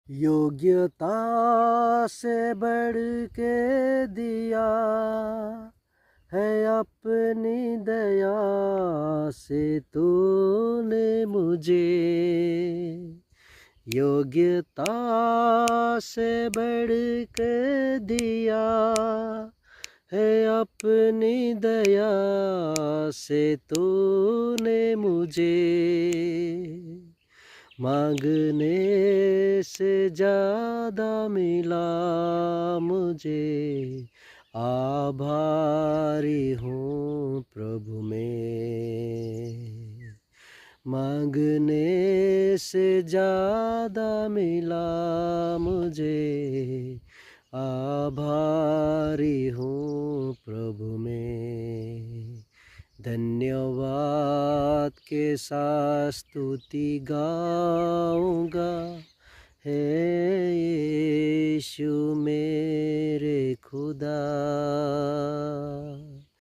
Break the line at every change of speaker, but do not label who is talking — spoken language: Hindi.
योग्यता से बढ़ के दिया है अपनी दया से तूने मुझे। योग्यता से बढ़ के दिया है अपनी दया से तूने मुझे। मांगने से ज़्यादा मिला मुझे, आभारी हूँ प्रभु मैं। मांगने से ज़्यादा मिला मुझे, आभारी हूँ प्रभु मैं। धन्यवाद के साथ स्तुति गाऊंगा, हे यीशु मेरे खुदा।